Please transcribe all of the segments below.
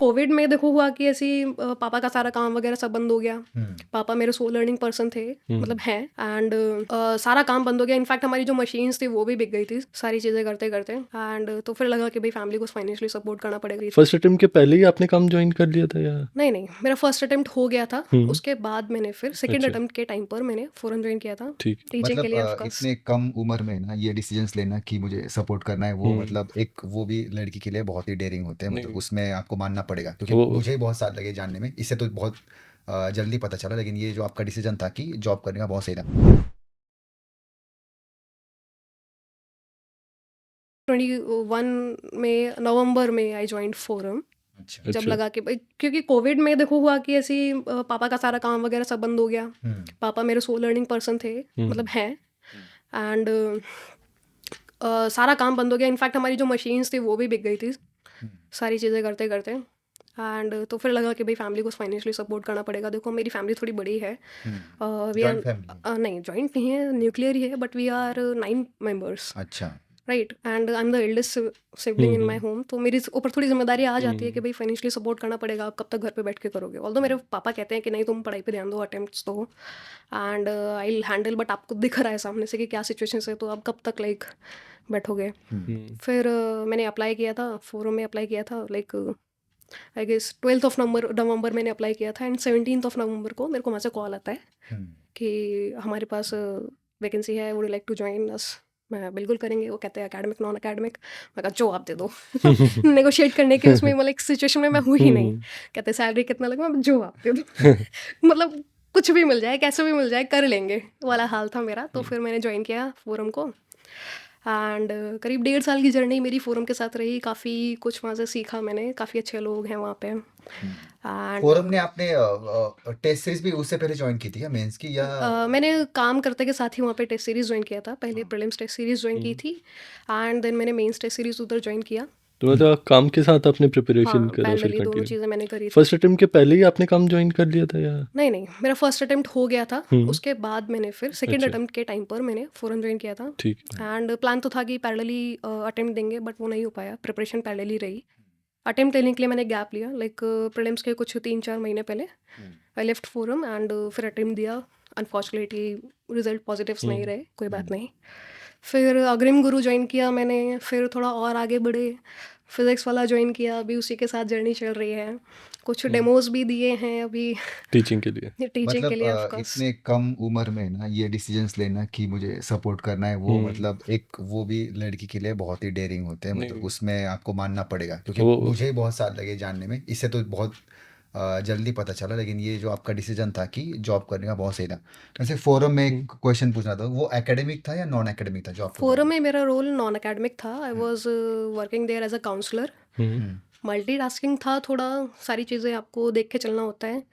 Covid में देखो हुआ कि ऐसी पापा का सारा काम वगैरह सब बंद हो गया। पापा मेरे सोल लर्निंग पर्सन थे, मतलब हैं, एंड सारा काम बंद हो गया। इनफैक्ट हमारी जो मशीन्स थी वो भी बिक गई थी सारी चीज़ें करते करते। एंड तो फिर लगा कि भाई फैमिली को फाइनेंशियली सपोर्ट करना पड़ेगा। फर्स्ट अटेम्प्ट के पहले ही आपने काम ज्वाइन कर लिया था या? नहीं, मेरा फर्स्ट अटेम्प्ट हो गया था, उसके बाद मैंने फिर सेकंड अच्छा, अटेम्प्ट के टाइम पर मैंने फोरम ज्वाइन किया था ठीक। टीचिंग के मतलब लिए ऑफ कोर्स। इतने कम उम्र में ना ये डिसीजंस लेना कि मुझे सपोर्ट करना है वो मतलब एक वो भी लड़की के लिए बहुत ही डेयरिंग होते हैं, मतलब नहीं, उसमें आपको मानना पड़ेगा क्योंकि वो मुझे ही बहुत साल लगे जानने में, इससे तो बहुत जल्दी पता चला, लेकिन ये जो आपका डिसीजन था कि जॉब करने का बहुत सही था। 21 में नवंबर में आई जॉइंट फोरम। अच्छा। जब अच्छा, लगा कि भाई, क्योंकि कोविड में देखो हुआ कि ऐसी पापा का सारा काम वगैरह सब बंद हो गया। पापा मेरे सोल लर्निंग पर्सन थे, मतलब हैं, एंड सारा काम बंद हो गया। इनफैक्ट हमारी जो मशीन्स थी वो भी बिक गई थी सारी चीज़ें करते करते। एंड तो फिर लगा कि भाई फैमिली को फाइनेंशियली सपोर्ट करना पड़ेगा। देखो मेरी फैमिली थोड़ी बड़ी है, वी आर जॉइंट फैमिली। नहीं जॉइंट नहीं है, न्यूक्लियर ही है, बट वी आर 9 मेंबर्स, अच्छा। Right. And I am the eldest sibling in my home, तो मेरे ऊपर थोड़ी जिम्मेदारी आ जाती है कि भाई फाइनेंशियली सपोर्ट करना पड़ेगा। आप कब तक घर पे बैठ के करोगे? ऑल्दो मेरे पापा कहते हैं कि नहीं तुम पढ़ाई पे ध्यान दो, अटेम्प्ट्स दो, and I will handle, but आपको दिख रहा है सामने से कि क्या सिचुएशन है, तो आप कब तक लाइक बैठोगे? फिर मैंने अप्लाई किया था, फोरम में अप्लाई किया था, like I guess 12th of November मैंने अप्लाई किया था, एंड 17th ऑफ नवंबर को मेरे को वहाँ से कॉल आता है कि हमारे पास वैकेंसी है, would like to join us. मैं बिल्कुल करेंगे। वो कहते हैं एकेडमिक नॉन एकेडमिक। मैं कहा जो आप दे दो। नेगोशिएट करने की उसमें मतलब एक सिचुएशन में मैं हुई ही नहीं। कहते सैलरी कितना लगे, मैं जो आप दे दो। मतलब कुछ भी मिल जाए, कैसे भी मिल जाए, कर लेंगे वाला हाल था मेरा। तो फिर मैंने ज्वाइन किया फोरम को, एंड करीब 1.5 साल की जर्नी मेरी फोरम के साथ रही। काफ़ी कुछ वहाँ से सीखा मैंने, काफ़ी अच्छे लोग हैं वहाँ पे। एंड फोरम ने आपने टेस्ट सीरीज भी उससे पहले ज्वाइन की थी क्या, मेंस की या? मैंने काम करते के साथ ही वहाँ पे टेस्ट सीरीज़ ज्वाइन किया था। पहले प्रीलिम्स टेस्ट सीरीज़ ज्वाइन की थी, एंड देन मैंने मेंस टेस्ट सीरीज़ उधर ज्वाइन किया। तो मतलब काम के साथ आपने प्रिपरेशन हाँ, करा फिर पैरेलली दोनों कंटिन्यू? चीज़ें मैंने करी थी। फर्स्ट अटेम्प्ट के पहले ही आपने काम ज्वाइन कर लिया था या? नहीं, मेरा फर्स्ट अटेम्प्ट हो गया था, उसके बाद मैंने फिर सेकंड अच्छा, अटेम्प्ट के टाइम पर मैंने फोरम ज्वाइन किया था। ठीक। एंड प्लान तो था कि पैरेलली अटेम्प्ट देंगे, बट वो नहीं हो पाया। प्रिपरेशन पैरेलली रही। अटेम्प्ट लेने के लिए मैंने गैप लिया, लाइक प्रीलिम्स के कुछ 3-4 महीने पहले आई लेफ्ट फोरम, एंड फिर अटेम्प्ट दिया। अनफॉर्चुनेटली रिजल्ट पॉजिटिव्स नहीं रहे, कोई बात नहीं। फिर अग्रिम गुरु ज्वाइन किया मैंने, फिर थोड़ा और आगे बढ़े, फिज़िक्स वाला ज्वाइन किया, अभी उसी के साथ जर्नी चल रही है। कुछ डेमोज भी दिए हैं अभी टीचिंग के लिए? टीचिंग के मतलब लिए ऑफ कोर्स। इतने कम उम्र में ना ये डिसीजंस लेना कि मुझे सपोर्ट करना है वो मतलब एक वो भी लड़की के लिए बहुत ही डेयरिंग होते हैं, मतलब नहीं, उसमें आपको मानना पड़ेगा क्योंकि वो मुझे ही बहुत साल लगे जानने में, इससे तो बहुत जल्दी पता चला, लेकिन ये जो आपका डिसीजन था कि जॉब करने का बहुत सही था। वैसे फोरम में एक क्वेश्चन पूछना था, वो एकेडमिक था या नॉन एकेडमिक था जो आपको फोरम ज्वाइन? में मेरा रोल नॉन एकेडमिक था। I was working there as a counsellor. Multitasking था थोड़ा, सारी चीज़ें आपको देख के चलना होता है।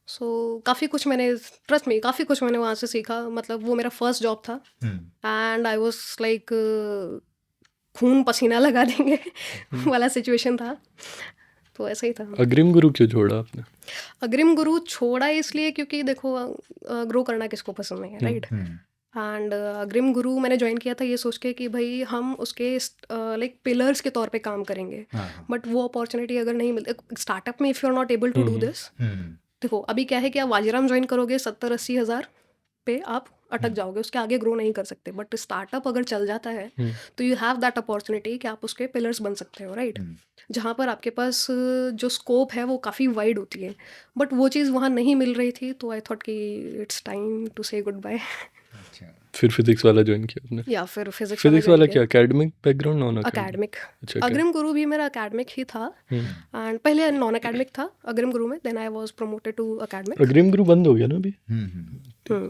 सो काफ़ी कुछ मैंने, ट्रस्ट में काफ़ी कुछ मैंने वहाँ से सीखा। मतलब वो मेरा फर्स्ट जॉब था, एंड आई वॉज लाइक खून पसीना लगा देंगे वाला सिचुएशन था। तो ऐसा ही था। अग्रिम गुरु क्यों छोड़ा आपने? अग्रिम गुरु छोड़ा इसलिए क्योंकि देखो ग्रो करना किसको पसंद नहीं है, राइट। हम्म। एंड अग्रिम गुरु मैंने ज्वाइन किया था ये सोच के कि भाई हम उसके लाइक पिलर्स के तौर पे काम करेंगे। हाँ। बट वो अपॉर्चुनिटी अगर नहीं मिलती स्टार्टअप में, if you are not able to do this, hmm. देखो अभी क्या है कि आप वाजीराम ज्वाइन करोगे 70-80 हज़ार पे आप अटक जाओगे, उसके आगे ग्रो नहीं कर सकते। बट स्टार्टअप अगर चल जाता है तो यू हैव दैट अपॉर्चुनिटी कि आप उसके पिलर्स बन सकते हो, राइट। जहाँ पर आपके पास जो स्कोप है वो काफ़ी वाइड होती है, बट वो चीज़ वहाँ नहीं मिल रही थी। तो आई थॉट कि इट्स टाइम टू से गुड बाय। अच्छा। फिर फिजिक्स वाला ज्वाइन किया आपने? या फिर फिजिक्स वाला फिजिक्स ज्वाइन वाला किया। क्या academic background, non academic? Academic. अच्छा, क्या? अग्रिम गुरु भी मेरा अकेडमिक ही था, एंड पहले नॉन अकेडमिक था अग्रिम गुरु में, then I was promoted to academic. Agrim Guru बंद हो गया ना अभी? हम्म।